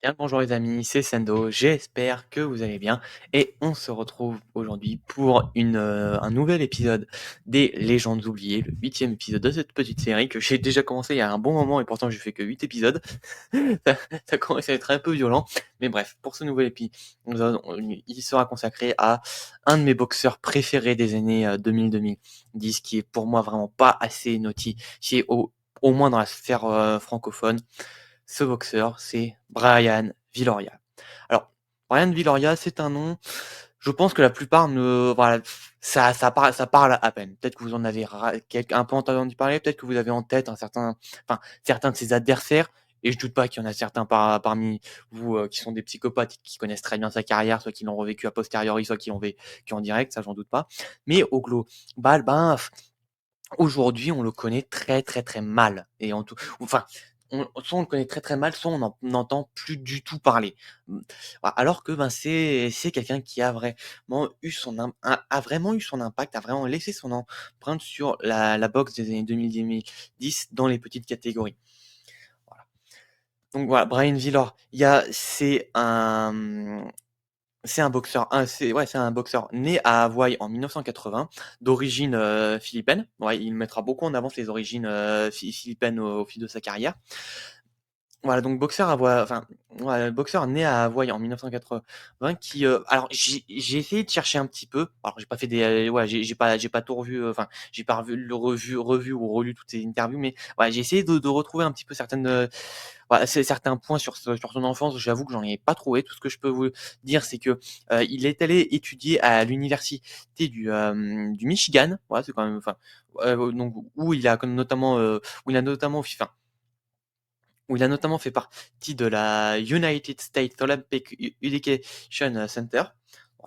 Bien le bonjour les amis, c'est Sendo, j'espère que vous allez bien et on se retrouve aujourd'hui pour un nouvel épisode des Légendes oubliées, le 8e épisode de cette petite série que j'ai déjà commencé il y a un bon moment et pourtant j'ai fait que 8 épisodes. Ça, ça commence à être un peu violent, mais bref, pour ce nouvel épisode, il sera consacré à un de mes boxeurs préférés des années 2000-2010 qui est pour moi vraiment pas assez notifié au moins dans la sphère francophone. Ce boxeur, c'est Brian Viloria. Alors, Brian Viloria, c'est un nom, je pense que la plupart ne, voilà, ça parle à peine. Peut-être que vous en avez un peu entendu parler, peut-être que vous avez en tête certains de ses adversaires. Et je doute pas qu'il y en a certains parmi vous qui sont des psychopathes qui connaissent très bien sa carrière, soit qui l'ont revécu a posteriori, soit qui l'ont vécu en direct, ça j'en doute pas. Mais au global, aujourd'hui, on le connaît très, très, très mal et soit on le connaît très, très mal, soit on n'entend plus du tout parler. Mmh, alors que, c'est quelqu'un qui a vraiment eu son impact, a vraiment laissé son empreinte sur la boxe des années 2000-2010 dans les petites catégories. Voilà. Donc voilà, Brian Villor, il y a c'est un boxeur né à Hawaï en 1980, d'origine, philippine. Ouais, il mettra beaucoup en avant ses origines, philippines au fil de sa carrière. Voilà, donc boxeur né à Hawaï en 1980 qui, alors j'ai essayé de chercher un petit peu. Alors j'ai pas fait j'ai pas tout revu, j'ai pas revu ou relu toutes ces interviews, mais ouais, j'ai essayé de retrouver un petit peu certains points sur son enfance. J'avoue que j'en ai pas trouvé. Tout ce que je peux vous dire, c'est que, il est allé étudier à l'université du Michigan. Ouais, c'est quand même donc où il a notamment fait partie de la United States Olympic Education Center.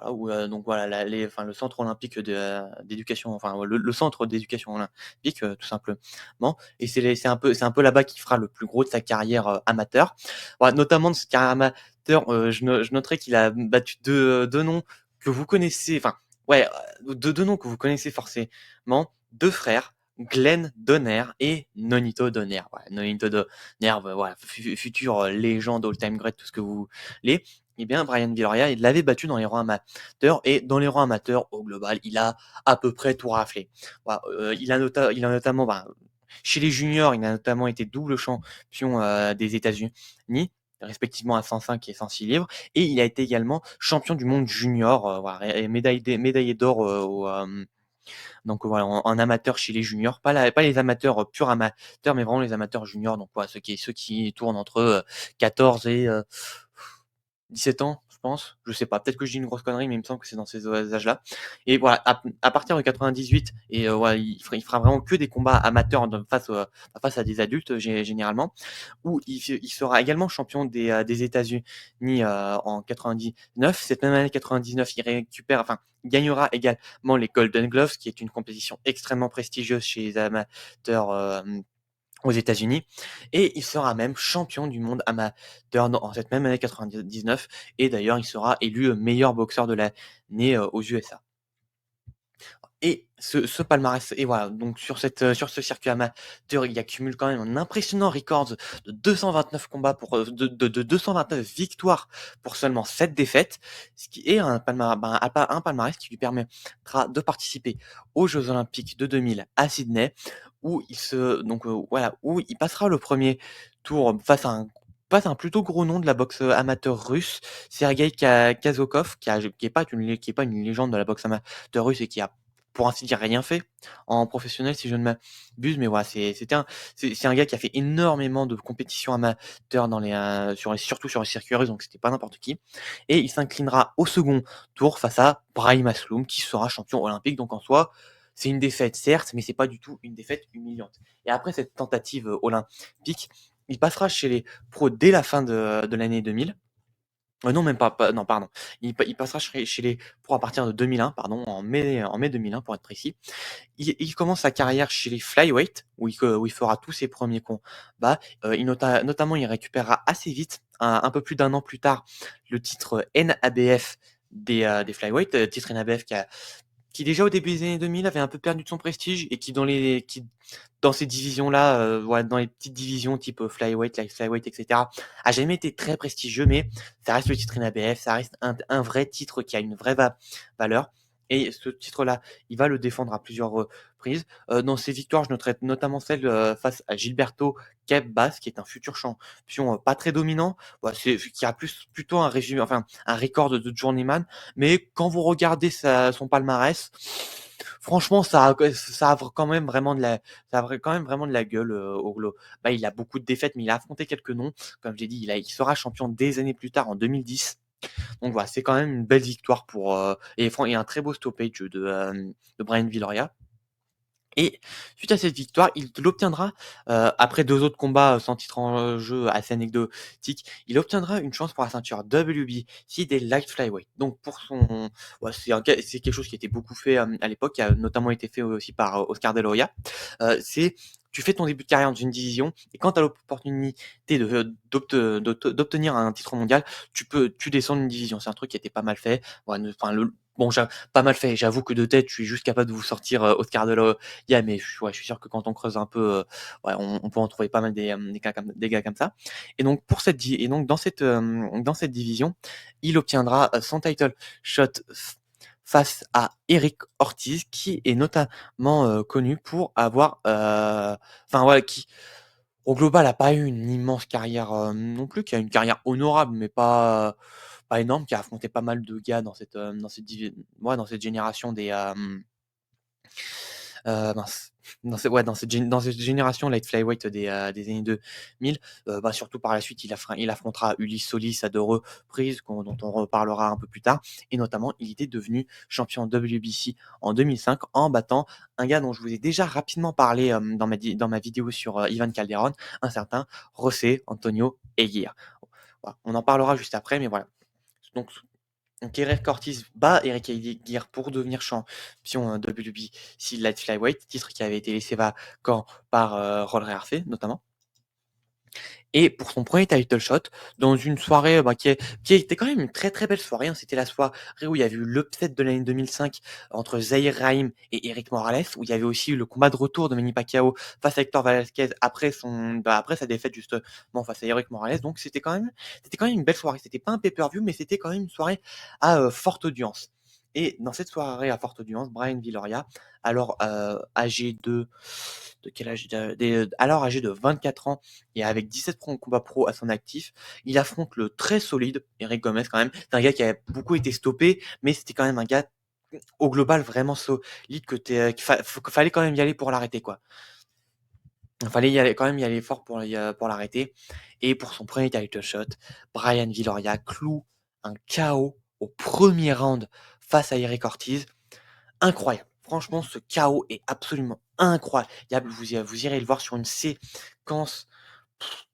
Voilà, donc voilà, le centre olympique d'éducation, le centre d'éducation olympique, tout simplement. Et c'est un peu là-bas qu'il fera le plus gros de sa carrière amateur. Voilà, notamment de sa carrière amateur, je noterai qu'il a battu deux noms que vous connaissez, deux noms que vous connaissez forcément, deux frères, Glenn Donner et Nonito Donner. Voilà, Nonito Donner, voilà, future légende, all-time great, tout ce que vous voulez. Eh bien, Brian Viloria, il l'avait battu dans les rangs amateurs et dans les rangs amateurs, au global, il a à peu près tout raflé. Voilà, il a notamment, chez les juniors, il a notamment été double champion des États-Unis, respectivement à 105 et 106 livres, et il a été également champion du monde junior, voilà, et médaillé d'or donc voilà, en amateur chez les juniors, pas les amateurs, purs amateurs, mais vraiment les amateurs juniors, donc voilà, ceux qui tournent entre, 14 et 17 ans, je pense. Je sais pas, peut-être que je dis une grosse connerie, mais il me semble que c'est dans ces âges-là. Et voilà, à partir de 98 et ouais, il fera vraiment que des combats amateurs face à des adultes, généralement, où il sera également champion des États-Unis, en 99. Cette même année 99, il gagnera également les Golden Gloves, qui est une compétition extrêmement prestigieuse chez les amateurs, aux États-Unis, et il sera même champion du monde amateur en cette même année 99, et d'ailleurs il sera élu meilleur boxeur de l'année aux USA. Et ce palmarès, et voilà, donc sur ce circuit amateur, il accumule quand même un impressionnant record de 229 combats pour, de 229 victoires pour seulement 7 défaites, ce qui est un palmarès qui lui permettra de participer aux Jeux olympiques de 2000 à Sydney, où il passera le premier tour face à un plutôt gros nom de la boxe amateur russe, Sergei Kazokov, qui est pas une légende de la boxe amateur russe et qui a, pour ainsi dire, rien fait en professionnel, si je ne m'abuse, mais voilà, c'est un gars qui a fait énormément de compétitions amateurs surtout sur les circuits russes, donc c'était pas n'importe qui. Et il s'inclinera au second tour face à Brahim Asloum, qui sera champion olympique. Donc en soi, c'est une défaite, certes, mais c'est pas du tout une défaite humiliante. Et après cette tentative olympique, il passera chez les pros dès la fin de l'année 2000. Non, même pas, non, pardon. Il passera chez les pros à partir de 2001, pardon, en mai 2001 pour être précis. Il commence sa carrière chez les flyweight où il fera tous ses premiers combats. Notamment, il récupérera assez vite, un peu plus d'un an plus tard, le titre NABF des flyweight, titre NABF qui déjà au début des années 2000 avait un peu perdu de son prestige et qui dans ces divisions-là, ouais, dans les petites divisions type, flyweight, light flyweight et cetera, a jamais été très prestigieux, mais ça reste le titre INABF, ça reste un vrai titre qui a une vraie valeur et ce titre-là, il va le défendre à plusieurs reprises. Dans ses victoires, je noterai notamment celle, face à Gilberto Campbell, qui est un futur champion, pas très dominant, bah, qui a plutôt un régime enfin, un record de journeyman, mais quand vous regardez son palmarès, franchement, ça a quand même vraiment de la ça a quand même vraiment de la gueule, au glo bah, il a beaucoup de défaites, mais il a affronté quelques noms. Comme je l'ai dit, il sera champion des années plus tard en 2010. Donc voilà, c'est quand même une belle victoire et un très beau stoppage de Brian Viloria. Et suite à cette victoire, il l'obtiendra, après 2 autres combats, sans titre en jeu assez anecdotiques, il obtiendra une chance pour la ceinture WBC des light flyweight. Donc pour son ouais, c'est quelque chose qui était beaucoup fait, à l'époque, qui a notamment été fait aussi par, Oscar De La Hoya. C'est tu fais ton début de carrière dans une division et quand tu as l'opportunité d'obtenir un titre mondial, tu descends d'une division. C'est un truc qui était pas mal fait. Ouais, enfin bon, pas mal fait, j'avoue que de tête, je suis juste capable de vous sortir, Oscar De La mais ouais, je suis sûr que quand on creuse un peu, ouais, on peut en trouver pas mal des gars comme ça. Et donc dans cette division, il obtiendra, son title shot face à Eric Ortiz, qui est notamment, connu pour avoir, enfin voilà, qui au global a pas eu une immense carrière, non plus, qui a une carrière honorable, mais pas énorme, qui a affronté pas mal de gars dans cette génération mince, dans cette génération light flyweight des années 2000, bah, surtout par la suite, il affrontera Ulysse Solis à 2 reprises, dont on reparlera un peu plus tard et notamment, il était devenu champion WBC en 2005 en battant un gars dont je vous ai déjà rapidement parlé, dans ma vidéo sur, Ivan Calderón, un certain José Antonio Eguir. Voilà, on en parlera juste après, mais voilà. Donc donc Eric Ortiz bat Eric Aguirre pour devenir champion WBC Light Flyweight, titre qui avait été laissé vacant par Roller RC notamment. Et pour son premier title shot, dans une soirée bah, qui était quand même une très très belle soirée, hein. C'était la soirée où il y avait eu l'upset de l'année 2005 entre Zahir Rahim et Eric Morales, où il y avait aussi eu le combat de retour de Manny Pacquiao face à Hector Velasquez après sa défaite justement face à Eric Morales. Donc c'était quand même une belle soirée. C'était pas un pay-per-view, mais c'était quand même une soirée à forte audience. Et dans cette soirée à forte audience, Brian Viloria, alors âgé de quel âge alors âgé de 24 ans et avec 17 combats pro à son actif, il affronte le très solide Eric Gomez quand même. C'est un gars qui a beaucoup été stoppé, mais c'était quand même un gars au global vraiment solide qu'il fallait quand même y aller pour l'arrêter quoi. Il fallait quand même y aller fort pour l'arrêter. Et pour son premier title shot, Brian Viloria cloue un KO au premier round face à Eric Ortiz. Incroyable. Franchement, ce KO est absolument incroyable. Vous irez le voir sur une séquence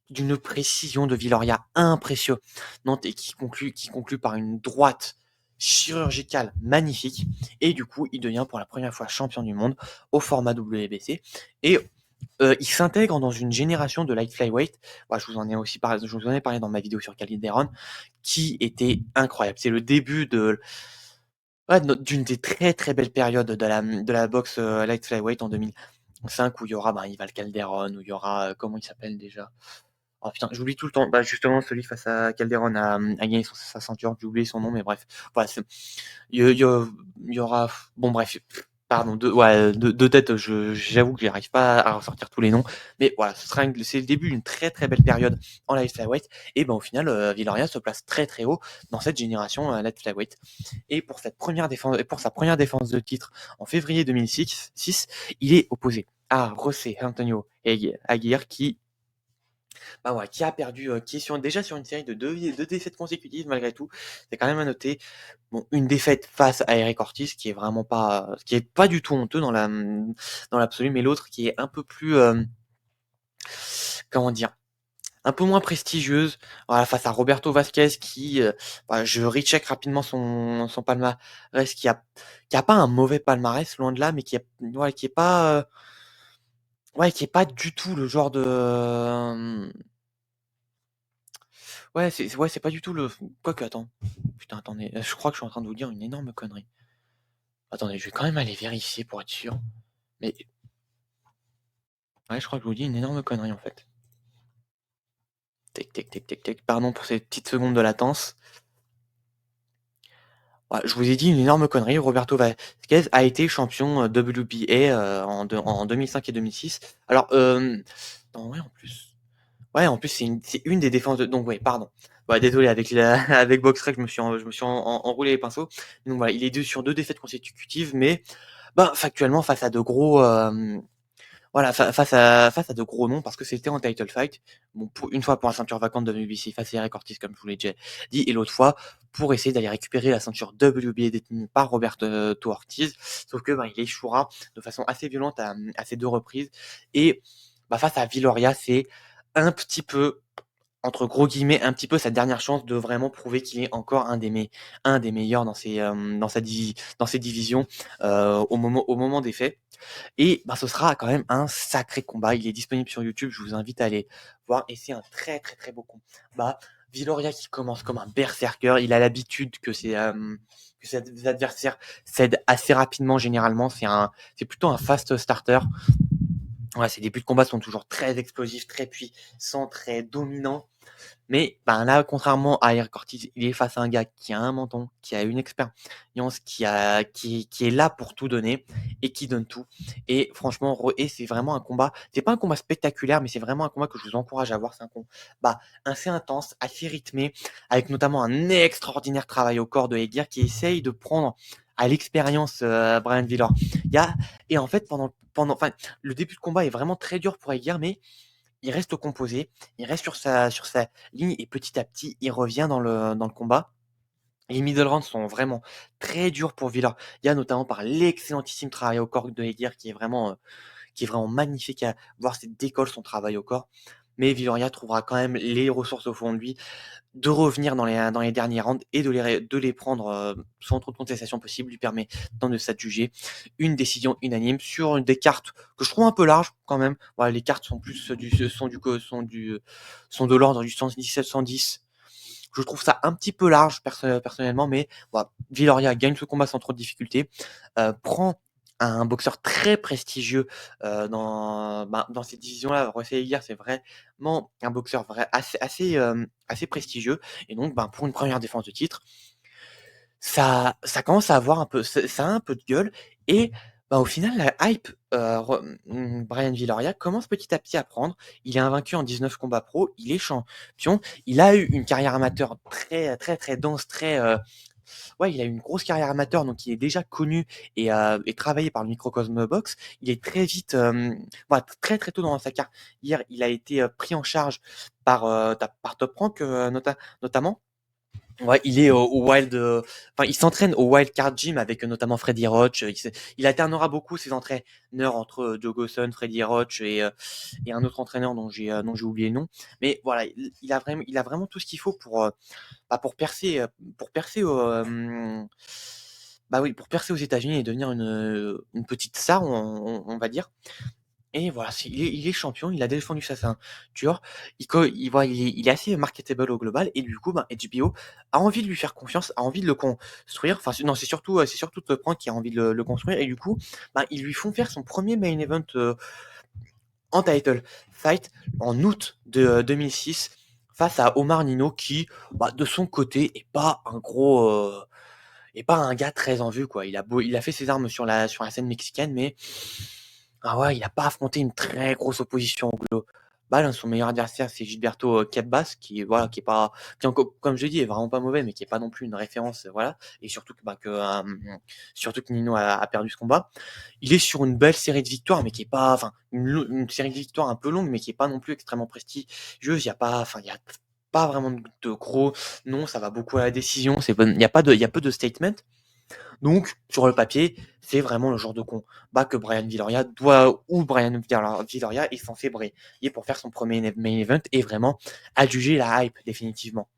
d'une précision de Viloria impressionnante et qui conclut par une droite chirurgicale magnifique. Et du coup, il devient pour la première fois champion du monde au format WBC. Et il s'intègre dans une génération de light flyweight. Bah, je vous en ai parlé dans ma vidéo sur Calderon, qui était incroyable. C'est le début d'une des très très belles périodes de la boxe light flyweight en 2005 où il y aura Ival Calderon, où il y aura, comment il s'appelle déjà? Oh putain, j'oublie tout le temps. Bah, justement, celui face à Calderon a gagné sa ceinture, j'ai oublié son nom, mais bref. Voilà, il y aura. Bon, bref. Pardon, de tête, j'avoue que j'arrive pas à ressortir tous les noms. Mais voilà, c'est le début d'une très très belle période en light flyweight. Et ben au final, Viloria se place très très haut dans cette génération light flyweight. Et pour sa première défense de titre en février 2006, il est opposé à José Antonio Aguirre qui a perdu, qui est déjà sur une série de deux défaites consécutives malgré tout. C'est quand même à noter. Bon, une défaite face à Eric Ortiz qui est pas du tout honteux dans l'absolu, mais l'autre qui est un peu plus, comment dire, un peu moins prestigieuse, voilà, face à Roberto Vasquez voilà, je recheck rapidement son palmarès qui a pas un mauvais palmarès, loin de là, mais ouais, qui est pas du tout le genre de, ouais, c'est pas du tout le quoique attends, putain, attendez, je crois que je suis en train de vous dire une énorme connerie. Attendez, je vais quand même aller vérifier pour être sûr. Mais ouais, je crois que je vous dis une énorme connerie, en fait. Tac, tac, tac, tac, tac. Pardon pour ces petites secondes de latence. Ouais, je vous ai dit une énorme connerie. Roberto Vasquez a été champion WBA en 2005 et 2006. Alors, non, ouais, en plus. Ouais, en plus, c'est une des défenses de. Donc, ouais, pardon. Ouais, désolé, avec, avec BoxRec, je me suis enroulé les pinceaux. Donc, voilà, il est sur deux défaites consécutives, mais bah, factuellement, face à de gros. Voilà, face à de gros noms, parce que c'était en title fight. Bon, une fois pour la ceinture vacante de WBC face à Eric Ortiz, comme je vous l'ai déjà dit, et l'autre fois pour essayer d'aller récupérer la ceinture WBA détenue par Roberto Ortiz. Sauf que il échouera de façon assez violente à ces deux reprises. Et face à Viloria, c'est un petit peu, entre gros guillemets, un petit peu sa dernière chance de vraiment prouver qu'il est encore un des meilleurs dans ces divisions au moment des faits. Et ce sera quand même un sacré combat. Il est disponible sur YouTube, je vous invite à aller voir. Et c'est un très très très beau combat. Viloria qui commence comme un berserker. Il a l'habitude que ses adversaires cèdent assez rapidement généralement. C'est plutôt un fast starter. Ouais, ses débuts de combat sont toujours très explosifs, très puissants, très dominants. Mais là, contrairement à Eric Ortiz, il est face à un gars qui a un menton, qui a une expérience, qui est là pour tout donner et qui donne tout. Et franchement, et c'est vraiment un combat. C'est pas un combat spectaculaire, mais c'est vraiment un combat que je vous encourage à voir. C'est un combat assez intense, assez rythmé, avec notamment un extraordinaire travail au corps de Edgar qui essaye de prendre à l'expérience Brian Villor. Et en fait, enfin, le début de combat est vraiment très dur pour Edgar, mais il reste composé, il reste sur sa ligne et petit à petit, il revient dans le combat. Les middle rounds sont vraiment très durs pour Villard. Il y a notamment par l'excellentissime travail au corps de Edgar qui est vraiment magnifique à voir, c'est décolle son travail au corps. Mais Viloria trouvera quand même les ressources au fond de lui de revenir dans les derniers rounds et de les prendre sans trop de contestation possible, lui permet de s'adjuger une décision unanime sur des cartes que je trouve un peu larges quand même. Voilà, les cartes sont plus sont de l'ordre du 117-110. Je trouve ça un petit peu large personnellement, mais voilà, Viloria gagne ce combat sans trop de difficulté, prend un boxeur très prestigieux dans cette division-là. Royce Hilliard, c'est vraiment un boxeur assez prestigieux. Et donc, pour une première défense de titre, ça commence à avoir ça a un peu de gueule. Et au final, la hype, Brian Viloria commence petit à petit à prendre. Il est invaincu en 19 combats pro. Il est champion. Il a eu une carrière amateur très, très, très dense, ouais, il a eu une grosse carrière amateur, donc il est déjà connu et travaillé par le microcosme box. Il est très vite, voilà, très très tôt dans sa carrière, il a été pris en charge par Top Rank notamment. Ouais, il est au Wild, enfin, il s'entraîne au Wild Card Gym avec notamment Freddy Roach. Il alternera beaucoup ses entraîneurs entre Joe Gosson, Freddy Roach et un autre entraîneur dont j'ai oublié le nom. Mais voilà, il a vraiment tout ce qu'il faut pour percer oui, pour percer aux États-Unis et devenir une petite star, on va dire. Et voilà, il est champion, il a défendu sa ceinture, il est assez marketable au global, et du coup, HBO a envie de lui faire confiance, a envie de le construire. Enfin, non, c'est surtout Top Rank qui a envie de le construire, et du coup, ils lui font faire son premier main event en title fight en août de 2006 face à Omar Nino qui, de son côté, est pas un gars très en vue, quoi. Il a fait ses armes sur la scène mexicaine, mais ouais, il a pas affronté une très grosse opposition au global, hein. Son meilleur adversaire, c'est Gilberto Quebas, voilà, qui est pas, comme je l'ai dit, est vraiment pas mauvais, mais qui est pas non plus une référence, voilà. Et surtout surtout que Nino a perdu ce combat. Il est sur une belle série de victoires, mais qui est pas, enfin, une série de victoires un peu longue, mais qui est pas non plus extrêmement prestigieuse. Il y a pas vraiment de gros non, ça va beaucoup à la décision. Il y a peu de statement. Donc, sur le papier, c'est vraiment le genre de combat que Brian Viloria ou Brian Viloria est censé briller pour faire son premier main event et vraiment adjuger la hype définitivement.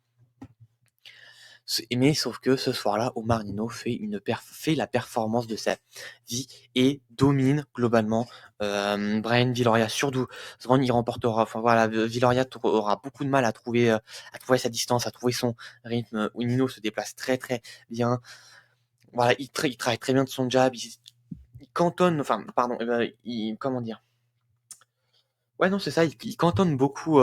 Mais sauf que ce soir-là, Omar Nino fait la performance de sa vie et domine globalement Brian Viloria. Surtout, il remportera. Enfin voilà, Viloria aura beaucoup de mal à trouver sa distance, à trouver son rythme. Où Nino se déplace très très bien. Voilà, il travaille très bien de son jab, il cantonne, enfin, pardon, comment dire? Ouais, non, c'est ça, il cantonne beaucoup,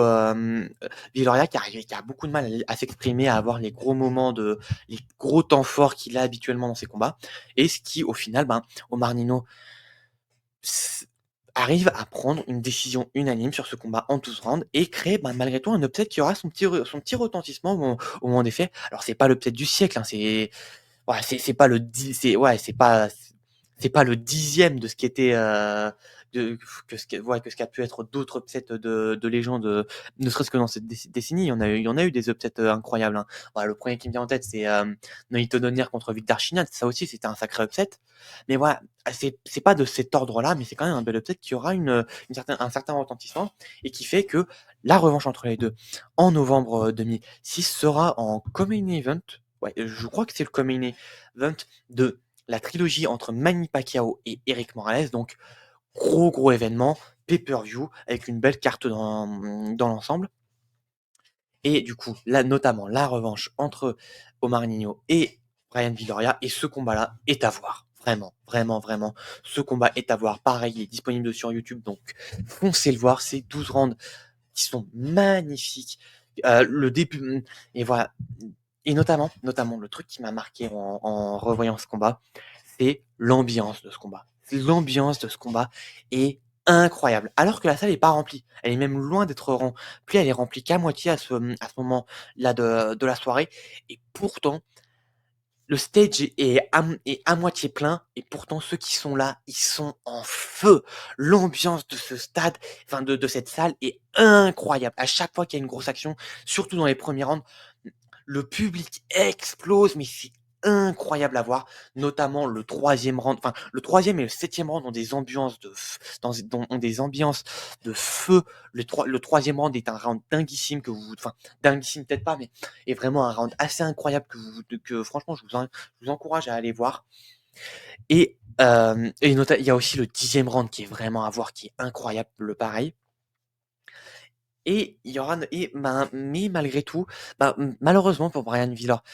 Viloria qui a beaucoup de mal à s'exprimer, à avoir les gros temps forts qu'il a habituellement dans ses combats et ce qui, au final, ben, Omar Nino s arrive à prendre une décision unanime sur ce combat en 12 rounds et créer, ben, malgré tout un upset qui aura son petit retentissement au moment des faits. Alors c'est pas l'upset du siècle, hein, ouais, c'est pas le dix c'est ouais, c'est pas le 10e de ce qui était, de que ce qu'a pu être d'autres upsets de légende, ne serait-ce que dans cette décennie. Il y en a eu des upsets, incroyables, hein. Voilà, le premier qui me vient en tête, c'est, Nonito Donaire contre Viktor Shinhan. Ça aussi, c'était un sacré upset. Mais voilà, c'est pas de cet ordre-là, mais c'est quand même un bel upset qui aura un certain retentissement et qui fait que la revanche entre les 2 en novembre, 2006 sera en co-main event. Ouais, je crois que c'est le co-main event de la trilogie entre Manny Pacquiao et Eric Morales. Donc, gros événement, pay-per-view, avec une belle carte dans l'ensemble. Et du coup, là, notamment, la revanche entre Omar Nino et Brian Viloria. Et ce combat-là est à voir. Vraiment, vraiment, vraiment. Ce combat est à voir. Pareil, il est disponible sur YouTube. Donc, foncez le voir. C'est 12 rounds qui sont magnifiques. Le début, et voilà. Et notamment, le truc qui m'a marqué en revoyant ce combat, c'est l'ambiance de ce combat. L'ambiance de ce combat est incroyable. Alors que la salle est pas remplie. Elle est même loin d'être remplie. Elle est remplie qu'à moitié à ce moment-là de la soirée. Et pourtant, le stage est à moitié plein et pourtant ceux qui sont là, ils sont en feu. L'ambiance de ce stade, enfin de cette salle est incroyable. À chaque fois qu'il y a une grosse action, surtout dans les premiers rounds, le public explose, mais c'est incroyable à voir. Notamment le troisième round, enfin le troisième et le septième round ont des ambiances ont des ambiances de feu. Le troisième round est un round dinguissime enfin dinguissime peut-être pas, mais est vraiment un round assez incroyable que franchement je vous encourage à aller voir. Il y a aussi le dixième round qui est vraiment à voir, qui est incroyable, le pareil. Et il y aura mais malgré tout, malheureusement pour Brian Villor,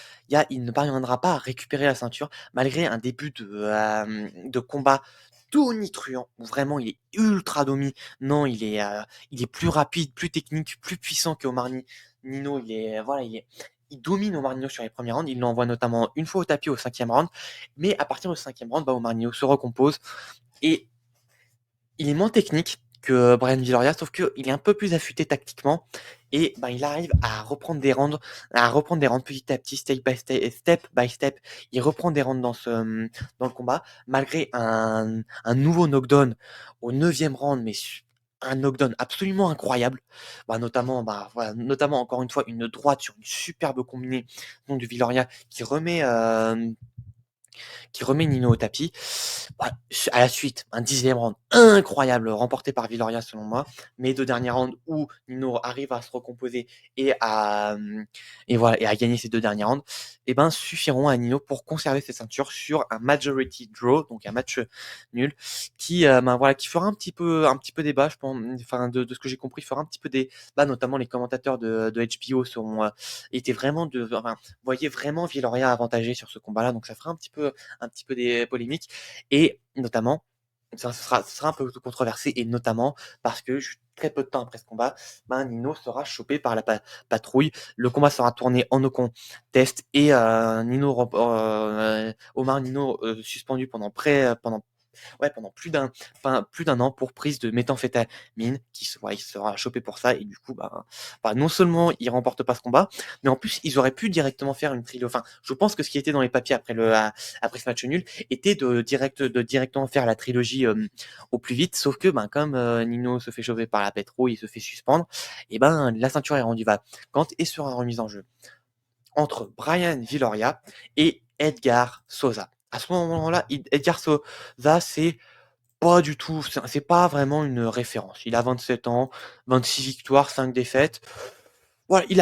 il ne parviendra pas à récupérer la ceinture malgré un début de combat tonitruant où vraiment il est ultra dominant, il est plus rapide, plus technique, plus puissant qu'Omar Nino. Il domine Omar Nino sur les premiers rounds. Il l'envoie notamment une fois au tapis au 5e round, mais à partir du 5e round, Omar Nino se recompose et il est moins technique que Brian Viloria, sauf qu'il est un peu plus affûté tactiquement et il arrive à reprendre des rounds petit à petit, step by step. Il reprend des rounds dans le combat, malgré un nouveau knockdown au 9e round, mais un knockdown absolument incroyable. Notamment encore une fois une droite sur une superbe combinaison de Viloria qui remet Nino au tapis. Voilà, à la suite, un 10e round incroyable remporté par Viloria selon moi, mais 2 derniers rounds où Nino arrive à se recomposer et à gagner ces 2 derniers rounds, suffiront à Nino pour conserver ses ceintures sur un majority draw, donc un match nul, qui fera un petit peu débat, je pense, enfin de ce que j'ai compris, fera un petit peu notamment les commentateurs de HBO étaient vraiment voyaient vraiment Viloria avantagé sur ce combat-là, donc ça fera un petit peu des polémiques et notamment, ça sera un peu controversé et notamment parce que très peu de temps après ce combat, Nino sera chopé par la patrouille. Le combat sera tourné en no contest et Omar Nino suspendu pendant plus d'un an pour prise de méthamphétamine, il sera chopé pour ça et du coup, non seulement il remporte pas ce combat, mais en plus ils auraient pu directement faire une trilogie. Enfin, je pense que ce qui était dans les papiers après ce match nul était de directement faire la trilogie au plus vite, sauf que comme Nino se fait choper par la pétro, il se fait suspendre, et la ceinture est rendue vacante et sera remise en jeu entre Brian Viloria et Edgar Sosa. À ce moment-là, Edgar Sosa, c'est pas vraiment une référence. Il a 27 ans, 26 victoires, 5 défaites. Voilà, il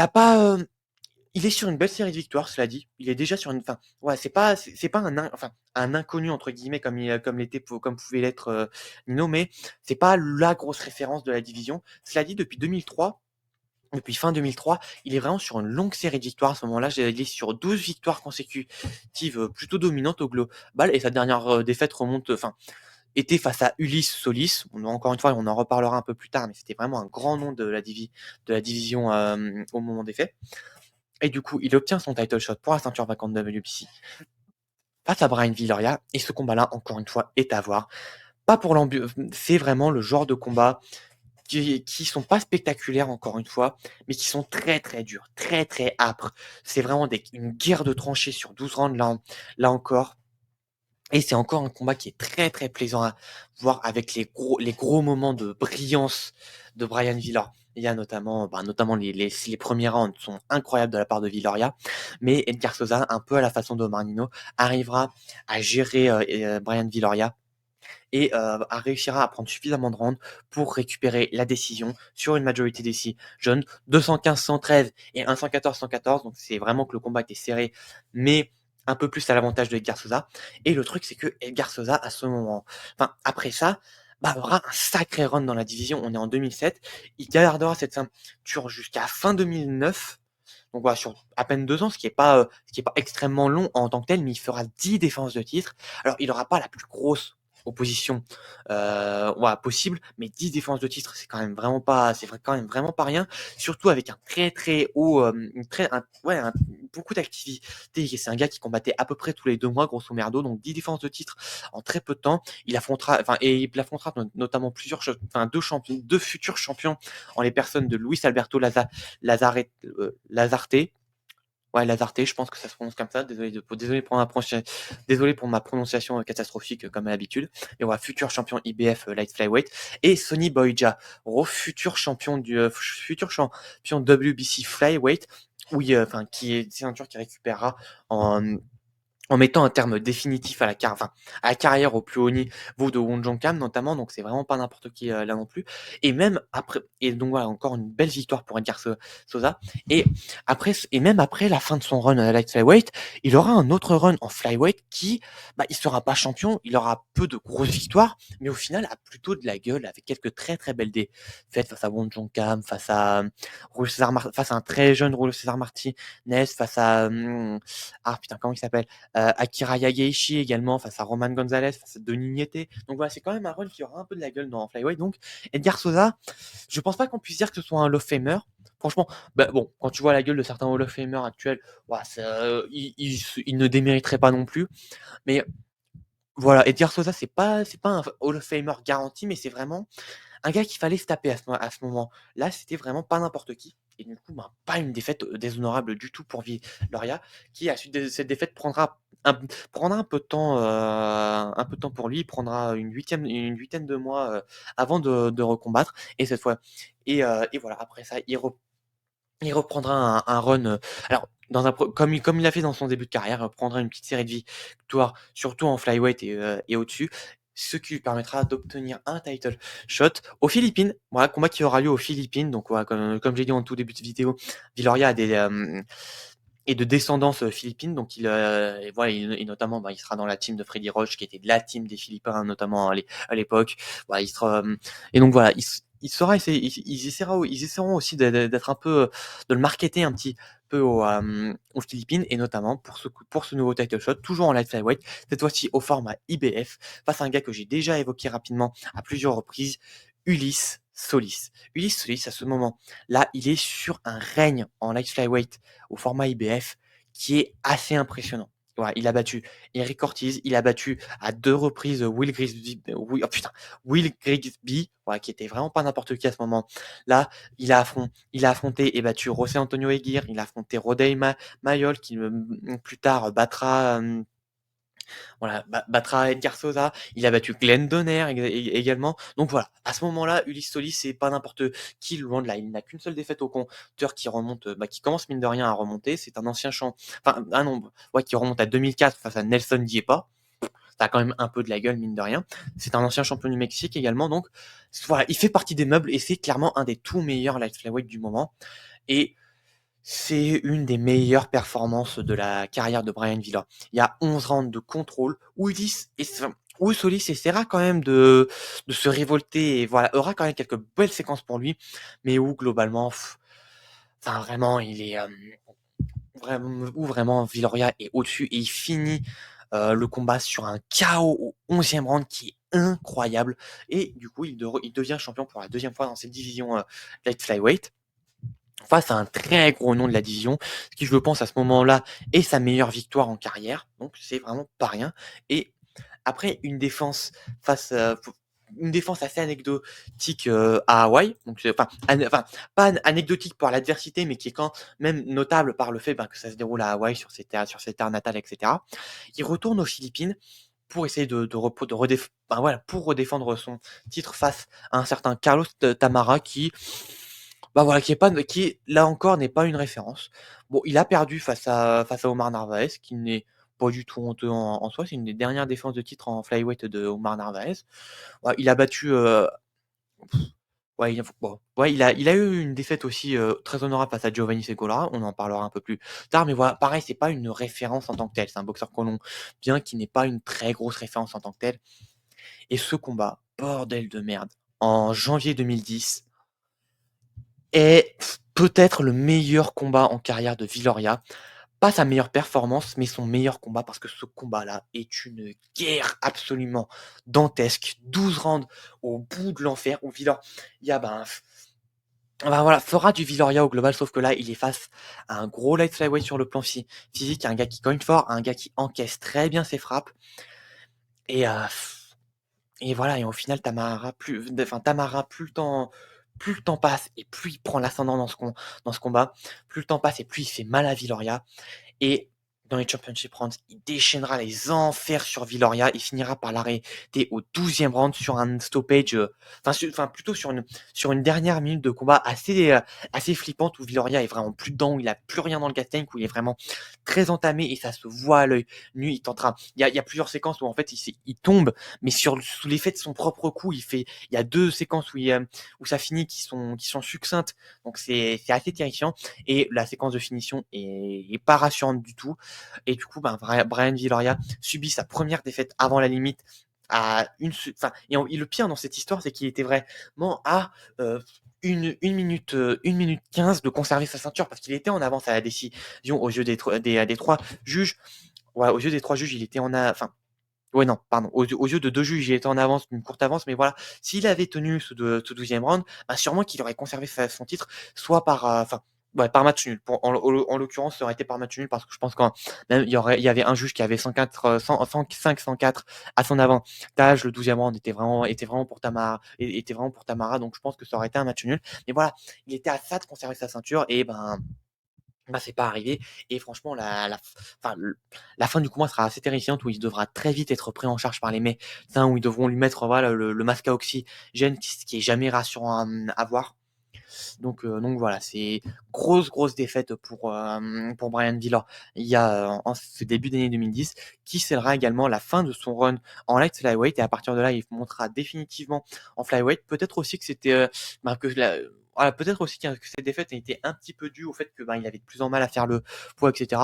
est sur une belle série de victoires, cela dit. Il est déjà sur une fin. Ouais, c'est pas un inconnu entre guillemets comme pouvait l'être Nino, mais c'est pas la grosse référence de la division. Cela dit, depuis 2003, Depuis fin 2003, il est vraiment sur une longue série de victoires. À ce moment-là, il est sur 12 victoires consécutives, plutôt dominantes au global et sa dernière, défaite remonte, enfin, était face à Ulysse Solis. Encore une fois, on en reparlera un peu plus tard, mais c'était vraiment un grand nom de la division, au moment des faits et du coup, il obtient son title shot pour la ceinture vacante de WBC face à Brian Viloria et ce combat-là, encore une fois, est à voir. Pas pour c'est vraiment le genre de combat qui sont pas spectaculaires encore une fois, mais qui sont très, très durs, très, très âpres. C'est vraiment une guerre de tranchées sur 12 rounds là encore et c'est encore un combat qui est très, très plaisant à voir avec les gros moments de brillance de Brian Vilar. Il y a notamment, notamment les premiers rounds sont incroyables de la part de Viloria, mais Edgar Sosa, un peu à la façon de Omar Nino, arrivera à gérer, Brian Viloria et réussira à prendre suffisamment de rounds pour récupérer la décision sur une majorité decision, 215-113 et un 114-114. Donc c'est vraiment que le combat était serré, mais un peu plus à l'avantage de Edgar Sosa. Et le truc, c'est que Edgar Sosa, à ce moment, enfin après ça, aura un sacré run dans la division. On est en 2007. Il gardera cette ceinture jusqu'à fin 2009. Donc voilà, sur à peine 2 ans, ce qui est pas extrêmement long en tant que tel, mais il fera 10 défenses de titre. Alors, il aura pas la plus grosse opposition, voilà, possible, mais 10 défenses de titre, c'est quand même vraiment pas quand même vraiment pas rien, surtout avec un très, très haut, une très un ouais, beaucoup d'activité. C'est un gars qui combattait à peu près tous les 2 mois, grosso merdo, donc 10 défenses de titre en très peu de temps. Il affrontera notamment plusieurs enfin 2 futurs champions en les personnes de Luis Alberto Lazarte. Ouais, Lazarte, je pense que ça se prononce comme ça. Désolé pour ma prononciation catastrophique comme à l'habitude. Et voilà, futur champion IBF Light Flyweight. Et Sonny Boyja, futur champion futur champion WBC Flyweight, oui, enfin, qui est ceinture qui récupérera en, en mettant un terme définitif à la carrière au plus haut niveau de Won Jong Kam notamment, donc c'est vraiment pas n'importe qui là non plus. Et même après, et donc voilà, encore une belle victoire pour Edgar Sosa. Et et même après la fin de son run à Light Flyweight, il aura un autre run en Flyweight qui, il sera pas champion, il aura peu de grosses victoires, mais au final a plutôt de la gueule avec quelques très très belles défaites face à Won Jong Kam, face à un très jeune Julio César Martinez, face à putain comment il s'appelle? Akira Yageishi également face à Roman Gonzalez, face à Denis Niete. Donc voilà, c'est quand même un run qui aura un peu de la gueule dans Flyweight. Donc Edgar Sosa, je pense pas qu'on puisse dire que ce soit un Hall of Famer. Franchement, bon, quand tu vois la gueule de certains Hall of Famer actuels, ouais, il ne démériterait pas non plus. Mais voilà, Edgar Sosa, c'est pas un Hall of Famer garanti, mais c'est vraiment un gars qu'il fallait se taper à ce moment-là. C'était vraiment pas n'importe qui. Et du coup, pas une défaite déshonorable du tout pour Viloria, qui, à la suite de cette défaite, prendra un peu de temps pour lui. Il prendra une huitaine de mois avant de recombattre. Et cette fois, et voilà, après ça, il reprendra un run. Alors, comme il l'a fait dans son début de carrière, il reprendra une petite série de victoires, surtout en flyweight et au-dessus, ce qui lui permettra d'obtenir un title shot aux Philippines. Voilà, combat qui aura lieu aux Philippines. Donc, voilà, comme j'ai dit en tout début de vidéo, Viloria a est de descendance philippine, donc et voilà, et notamment, il sera dans la team de Freddy Roach, qui était de la team des Philippins, notamment à l'époque. Voilà, il sera, et donc voilà, il saura essayer, ils essaieront aussi d'être un peu, de le marketer un petit peu aux Philippines, et notamment pour ce nouveau title shot, toujours en light flyweight, cette fois-ci au format IBF, face à un gars que j'ai déjà évoqué rapidement à plusieurs reprises, Ulysse Solis. Ulysse Solis, à ce moment-là, il est sur un règne en light flyweight au format IBF qui est assez impressionnant. Voilà, il a battu Eric Ortiz, il a battu à 2 reprises Will Grigsby, voilà, qui était vraiment pas n'importe qui à ce moment-là. Il a affronté et battu José Antonio Aguirre, il a affronté Rodey Mayol, qui plus tard battra Edgar Sosa, il a battu Glenn Donner également. Donc voilà, à ce moment-là, Ulysse Solis, c'est pas n'importe qui, loin de là. Il n'a qu'une seule défaite au compteur qui remonte, qui commence mine de rien à remonter. C'est un ancien enfin, ah non, ouais, qui remonte à 2004 face à Nelson Diepa. Ça a quand même un peu de la gueule, mine de rien. C'est un ancien champion du Mexique également. Donc voilà, il fait partie des meubles et c'est clairement un des tout meilleurs light flyweight du moment. Et c'est une des meilleures performances de la carrière de Brian Villa. Il y a 11 rounds de contrôle où Solis essaiera quand même de se révolter et voilà, aura quand même quelques belles séquences pour lui, mais où globalement, enfin vraiment, il est vraiment Villoria est au-dessus et il finit le combat sur un KO au 11e round qui est incroyable. Et du coup, il devient champion pour la deuxième fois dans cette division light flyweight face à un très gros nom de la division, ce qui, je pense, à ce moment-là, est sa meilleure victoire en carrière. Donc, c'est vraiment pas rien. Et après une défense assez anecdotique à Hawaï, donc enfin pas anecdotique par l'adversité, mais qui est quand même notable par le fait que ça se déroule à Hawaï sur ses terres natales, etc. Il retourne aux Philippines pour essayer pour redéfendre son titre face à un certain Carlos Tamara qui là encore n'est pas une référence. Bon, il a perdu face à Omar Narvaez, qui n'est pas du tout honteux en soi. C'est une des dernières défenses de titre en flyweight de Omar Narvaez. Ouais, il a battu. Ouais, il a eu une défaite aussi très honorable face à Giovanni Segura. On en parlera un peu plus tard. Mais voilà, pareil, c'est pas une référence en tant que tel. C'est un boxeur colombien qui n'est pas une très grosse référence en tant que tel. Et ce combat, bordel de merde, en janvier 2010, est peut-être le meilleur combat en carrière de Villoria. Pas sa meilleure performance, mais son meilleur combat, parce que ce combat-là est une guerre absolument dantesque. 12 rounds au bout de l'enfer, où Villoria voilà, fera du Villoria au global, sauf que là, il est face à un gros light flyweight sur le plan physique, un gars qui cogne fort, un gars qui encaisse très bien ses frappes. Et, et voilà, et au final, Tamara, plus le temps passe, et plus il prend l'ascendant dans ce combat, plus le temps passe, et plus il fait mal à Villoria. Et dans les Championship Rounds, il déchaînera les enfers sur Villoria. Il finira par l'arrêter au 12e round sur un stoppage, plutôt sur une dernière minute de combat assez flippante où Villoria est vraiment plus dedans, où il a plus rien dans le gas tank, où il est vraiment très entamé et ça se voit à l'œil nu. Il y a plusieurs séquences où en fait il tombe, mais sous l'effet de son propre coup, il y a deux séquences où ça finit qui sont succinctes. Donc c'est assez terrifiant. Et la séquence de finition est pas rassurante du tout. Et du coup, Brian Villoria subit sa première défaite avant la limite et le pire dans cette histoire, c'est qu'il était vraiment à une minute 15 de conserver sa ceinture parce qu'il était en avance à la décision aux yeux des trois juges. Ouais, aux yeux des trois juges, il était ouais, non, pardon. Aux yeux de deux juges, il était en avance, une courte avance, mais voilà. S'il avait tenu ce 12e round, sûrement qu'il aurait conservé son titre, soit par match nul. En l'occurrence, ça aurait été par match nul parce que je pense qu'il il y avait un juge qui avait 104 à son avantage. Le 12e round était vraiment pour Tamara, donc je pense que ça aurait été un match nul. Mais voilà, il était à ça de conserver sa ceinture et c'est pas arrivé. Et franchement, la fin du combat sera assez terrifiante où il devra très vite être pris en charge par les médecins, où ils devront lui mettre voilà, le masque à oxygène, ce qui est jamais rassurant à voir. Donc voilà, c'est grosse défaite pour Brian Villor. Il y a en ce début d'année 2010 qui scellera également la fin de son run en light flyweight et à partir de là, il montera définitivement en flyweight. Peut-être aussi que c'était voilà, peut-être aussi que cette défaite était un petit peu due au fait que il avait de plus en mal à faire le poids, etc.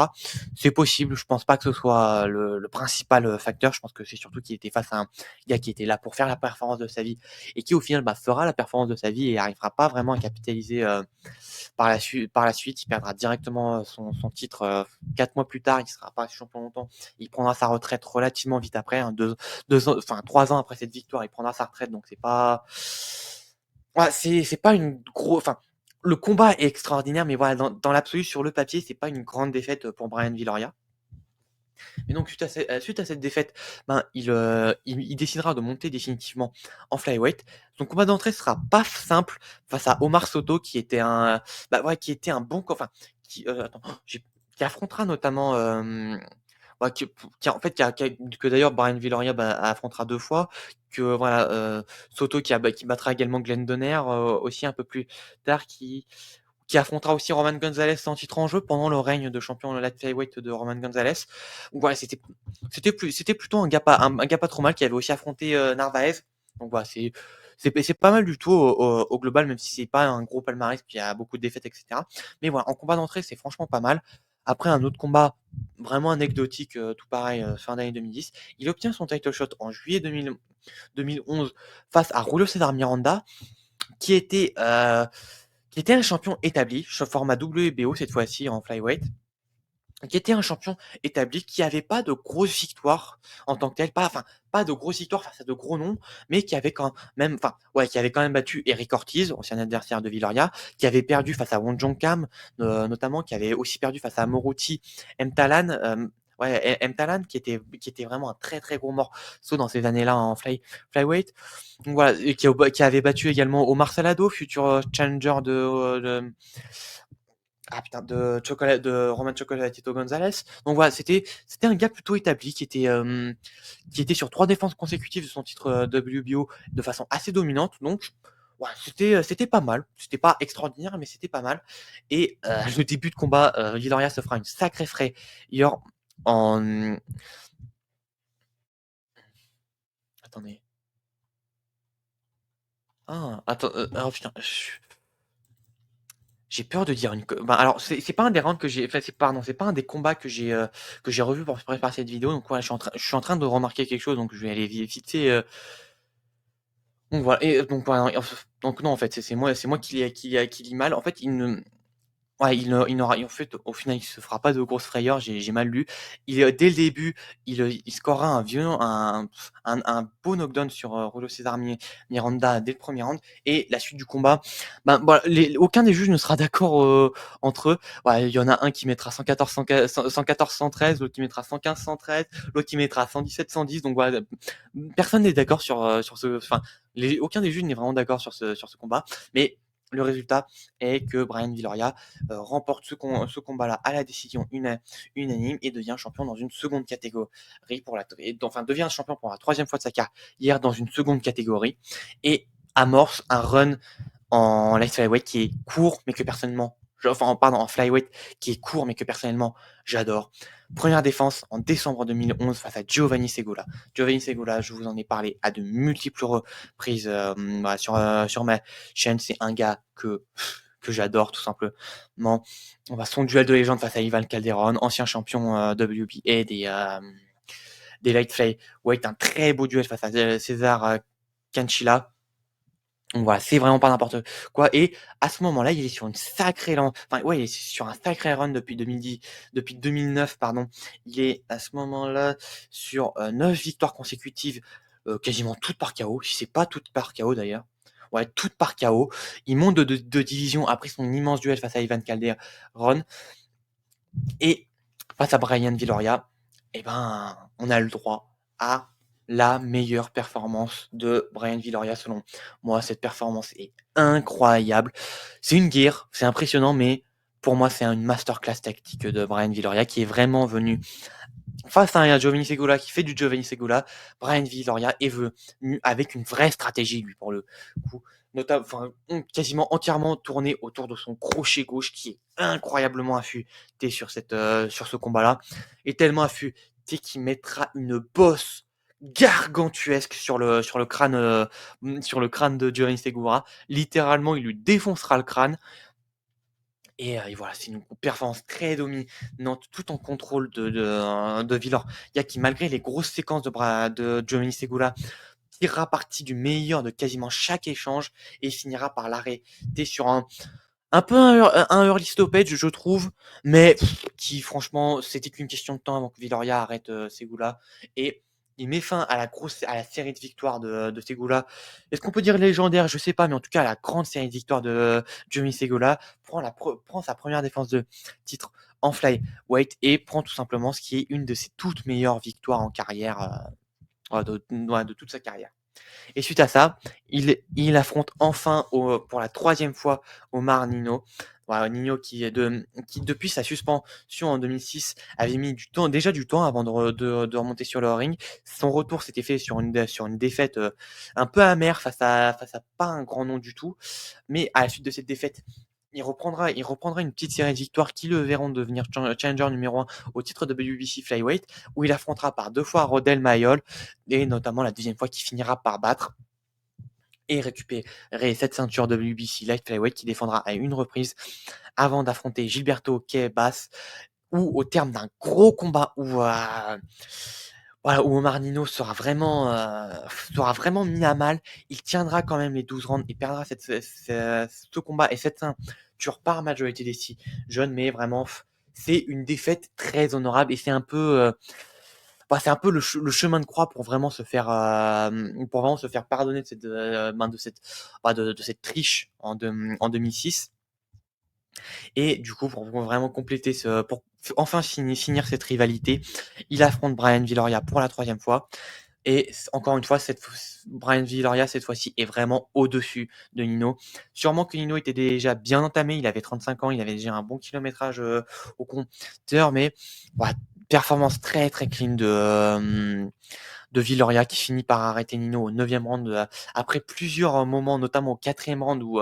C'est possible. Je pense pas que ce soit le principal facteur. Je pense que c'est surtout qu'il était face à un gars qui était là pour faire la performance de sa vie et qui au final fera la performance de sa vie et arrivera pas vraiment à capitaliser par la suite. Il perdra directement son titre 4 mois plus tard. Il sera pas champion longtemps. Il prendra sa retraite relativement vite après, 3 ans après cette victoire, il prendra sa retraite. Donc c'est pas, ouais, c'est pas une grosse, le combat est extraordinaire, mais voilà, dans l'absolu, sur le papier, c'est pas une grande défaite pour Brian Villoria. Et donc, suite à cette défaite, il décidera de monter définitivement en flyweight. Son combat d'entrée sera pas simple face à Omar Soto, qui était qui était un bon, attends, qui affrontera notamment, en fait, que d'ailleurs Brian Villoria affrontera 2 fois, que voilà, Soto qui battra également Glenn Donner aussi un peu plus tard, qui affrontera aussi Roman Gonzalez sans titre en jeu pendant le règne de champion light flyweight de Roman Gonzalez. Donc voilà, c'était plutôt un gars pas trop mal qui avait aussi affronté Narvaez. Donc voilà, c'est pas mal du tout au global, même si c'est pas un gros palmarès, puis il y a beaucoup de défaites, etc. Mais voilà, en combat d'entrée, c'est franchement pas mal. Après un autre combat vraiment anecdotique, tout pareil, fin d'année 2010, il obtient son title shot en juillet 2011 face à Julio César Miranda, qui était qui était un champion établi, format WBO cette fois-ci en flyweight, qui était un champion établi, qui avait pas de grosses victoires en tant que tel, pas de grosses victoires face à de gros noms, mais qui avait quand même qui avait quand même battu Eric Ortiz, ancien adversaire de Viloria, qui avait perdu face à Won Jong Kam, notamment, qui avait aussi perdu face à Moruti Mtalan, Mtalan qui était vraiment un très, très gros morceau dans ces années-là en flyweight. Donc voilà, et qui avait battu également Omar Salado, futur, challenger de Roman Chocolatito Gonzalez. Donc voilà, c'était un gars plutôt établi qui était sur 3 défenses consécutives de son titre, WBO de façon assez dominante. Donc ouais, c'était pas mal. C'était pas extraordinaire, mais c'était pas mal. Et le début de combat, Viloria se fera une sacrée frayeur en attendez. Ah, attends, oh putain, j'ai peur de dire une co bah, alors c'est pas un des rounds que j'ai enfin c'est pas un des combats que j'ai revu pour préparer cette vidéo, donc voilà, je suis en train de remarquer quelque chose, donc je vais aller vite fait, donc voilà et donc voilà, donc non, en fait, c'est moi qui lis mal. En fait, il ne Ouais, il n'aura en fait, au final, il se fera pas de grosses frayeurs, j'ai mal lu. Dès le début, il scorera un beau knockdown sur, Julio César Miranda dès le premier round et la suite du combat, ben, voilà, aucun des juges ne sera d'accord, entre eux. Ouais, il y en a un qui mettra 114-113, l'autre qui mettra 115-113, l'autre qui mettra 117-110, donc voilà, personne n'est d'accord sur ce aucun des juges n'est vraiment d'accord sur ce combat, mais le résultat est que Brian Viloria remporte ce combat-là à la décision unanime et devient champion dans une seconde catégorie devient champion pour la 3e fois de sa carrière dans une seconde catégorie et amorce un run en light flyweight qui est court, mais que personnellement, en flyweight qui est court, mais que personnellement, j'adore. Première défense en décembre 2011 face à Giovanni Segula. Giovanni Segula, je vous en ai parlé à de multiples reprises sur ma chaîne. C'est un gars que j'adore tout simplement. Son duel de légende face à Ivan Calderon, ancien champion WBA des light flyweight, un très beau duel face à César Canchilla. Donc voilà, c'est vraiment pas n'importe quoi et à ce moment-là, il est sur une sacrée il est sur un sacré run depuis 2009 pardon. Il est à ce moment-là sur, 9 victoires consécutives, quasiment toutes par KO, si c'est pas toutes par KO d'ailleurs. Ouais, toutes par KO. Il monte de division après son immense duel face à Ivan Calderon et face à Brian Viloria, eh ben, on a le droit à la meilleure performance de Brian Viloria selon moi. Cette performance est incroyable. C'est une guerre, c'est impressionnant, mais pour moi, c'est une masterclass tactique de Brian Viloria qui est vraiment venu face à un Giovanni Segula qui fait du Giovanni Segula. Brian Viloria est venu avec une vraie stratégie, lui, pour le coup. Quasiment entièrement tourné autour de son crochet gauche qui est incroyablement affûté sur ce combat-là. Et tellement affûté qu'il mettra une bosse gargantuesque sur le crâne de Giovanni Segura. Littéralement, il lui défoncera le crâne. Et voilà, c'est une performance très dominante, tout en contrôle de Viloria qui, malgré les grosses séquences de Giovanni Segula, tirera parti du meilleur de quasiment chaque échange et finira par l'arrêter sur un peu un early stoppage, je trouve, mais qui franchement, c'était qu'une question de temps avant que Viloria arrête Segula et il met fin à la série de victoires de Segula. Est-ce qu'on peut dire légendaire? Je sais pas, mais en tout cas, à la grande série de victoires de Giovanni Segula, prend sa première défense de titre en flyweight et prend tout simplement ce qui est une de ses toutes meilleures victoires en carrière, de toute sa carrière. Et suite à ça, il affronte enfin pour la 3e fois Omar Nino. Voilà, Nino qui depuis sa suspension en 2006 avait mis déjà du temps avant de remonter sur le ring. Son retour s'était fait sur une défaite un peu amère face à pas un grand nom du tout. Mais à la suite de cette défaite, il reprendra une petite série de victoires qui le verront devenir challenger numéro 1 au titre de WBC Flyweight, où il affrontera par 2 fois Rodel Mayol, et notamment la 2e fois qu'il finira par battre et récupérer cette ceinture WBC Light Flyweight qu'il défendra à une reprise avant d'affronter Gilberto Quebas, ou au terme d'un gros combat Voilà, où Omar Nino sera vraiment mis à mal. Il tiendra quand même les 12 rounds et perdra ce combat et cette ceinture par majorité décision, mais vraiment, c'est une défaite très honorable et c'est un peu, c'est un peu le chemin de croix pour vraiment se faire pardonner de cette triche en 2006. Et du coup, pour vraiment pour enfin finir cette rivalité, il affronte Brian Viloria pour la troisième fois. Et encore une fois, Brian Viloria, cette fois-ci, est vraiment au-dessus de Nino. Sûrement que Nino était déjà bien entamé, il avait 35 ans, il avait déjà un bon kilométrage au compteur, mais voilà, performance très très clean de Viloria qui finit par arrêter Nino au 9e round après plusieurs moments, notamment au 4e round où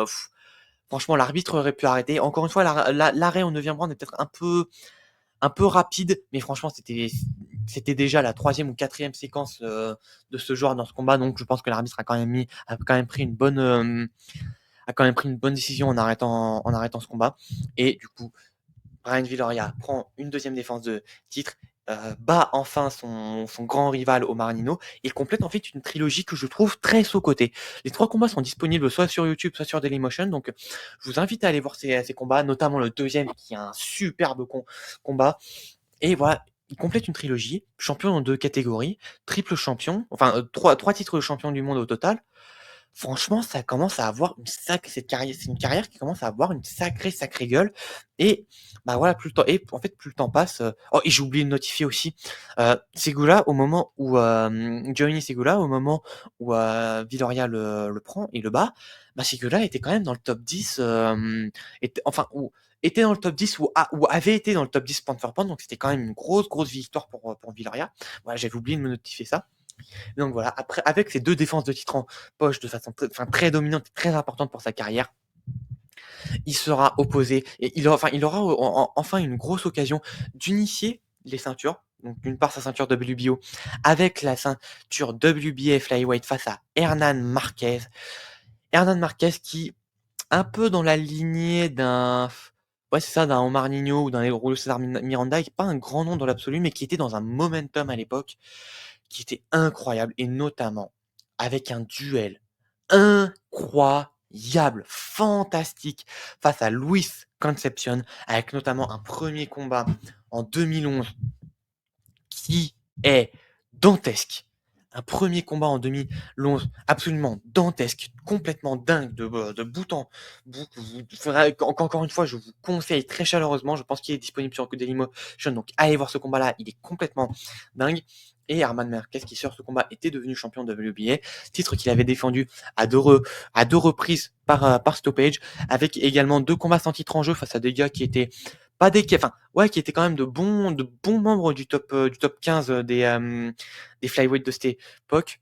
franchement l'arbitre aurait pu arrêter. Encore une fois, l'arrêt au 9e round est peut-être un peu rapide, mais franchement, c'était déjà la troisième ou quatrième séquence de ce joueur dans ce combat, donc je pense que l'arbitre a quand même pris une bonne décision en arrêtant ce combat. Et du coup, Brian Viloria prend une deuxième défense de titre, bat enfin son grand rival Omar Nino et complète en fait une trilogie que je trouve très sous-cotée. Les 3 combats sont disponibles soit sur YouTube, soit sur Dailymotion, donc je vous invite à aller voir ces combats, notamment le deuxième qui est un superbe combat. Et voilà, il complète une trilogie, champion dans 2 catégories, triple champion, enfin 3 titres de champion du monde au total. Franchement, ça commence à avoir c'est une carrière qui commence à avoir une sacrée gueule. Et bah voilà, plus le temps passe. Oh, et j'ai oublié de notifier aussi Segula au moment où Giovanni Segula, au moment où Viloria le prend et le bat, bah Segula était quand même dans le top 10, était dans le top 10 ou avait été dans le top 10 pound for pound, donc c'était quand même une grosse victoire pour Viloria. Voilà, j'avais oublié de me notifier ça. Donc voilà, après, avec ces 2 défenses de titre en poche de façon très dominante et très importante pour sa carrière, il sera opposé et il aura enfin une grosse occasion d'unifier les ceintures. Donc d'une part sa ceinture WBO avec la ceinture WBA Flyweight face à Hernan Marquez. Hernan Marquez qui, un peu dans la lignée d'un Omar Nino ou d'un Julio César Miranda, qui est pas un grand nom dans l'absolu, mais qui était dans un momentum à l'époque qui était incroyable et notamment avec un duel incroyable, fantastique face à Luis Concepcion, avec notamment un premier combat en 2011 qui est dantesque. Un premier combat en 2011 absolument dantesque, complètement dingue de bout en bout. Encore une fois, je vous conseille très chaleureusement. Je pense qu'il est disponible sur Dailymotion, donc allez voir ce combat-là. Il est complètement dingue. Et Herman Marquez, qui sur ce combat était devenu champion de WBA, titre qu'il avait défendu à deux reprises par stoppage, avec également 2 combats sans titre en jeu face à des gars qui étaient pas des enfin ouais, qui étaient quand même de bons membres du top 15 des flyweight de cette époque.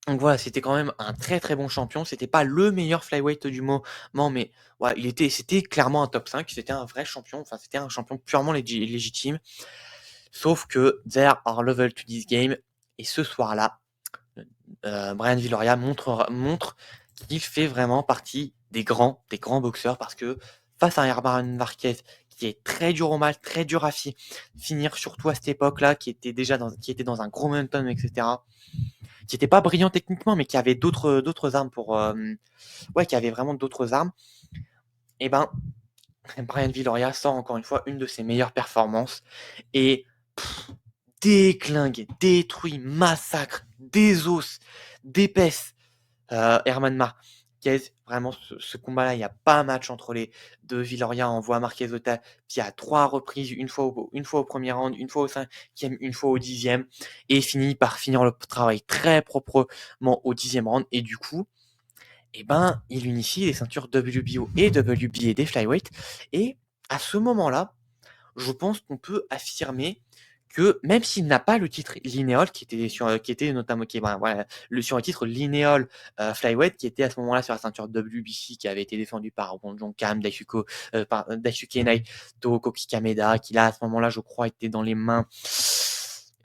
Donc voilà, c'était quand même un très bon champion. C'était pas le meilleur flyweight du moment, mais ouais, c'était clairement un top 5. C'était un vrai champion. Enfin, c'était un champion purement légitime. Sauf que there are level to this game. Et ce soir-là, Brian Viloria montre qu'il fait vraiment partie des grands boxeurs parce que face à un Herman Marquez qui est très dur au mal, très dur à finir, surtout à cette époque-là, qui était dans un gros momentum, etc. Qui était pas brillant techniquement, mais qui avait d'autres armes qui avait vraiment d'autres armes. Et ben, Brian Viloria sort encore une fois une de ses meilleures performances et déclingue, détruit, massacre, désosse, d'épaisse Herman Marquez. Vraiment, ce combat-là, il n'y a pas match entre les deux. Viloria envoie Marquez au tapis à 3 reprises, une fois au premier round, une fois au 5e, une fois au 10e, et finit par finir le travail très proprement au 10e round. Et du coup, eh ben, il unifie les ceintures WBO et WBA des flyweight. Et à ce moment-là, je pense qu'on peut affirmer que même s'il n'a pas le titre Lineal qui était notamment voilà, sur le titre Lineal Flyweight qui était à ce moment-là sur la ceinture WBC qui avait été défendu par Wonjong Kam, Daisuke Naito, Koki Kameda, qui là à ce moment-là je crois était dans les mains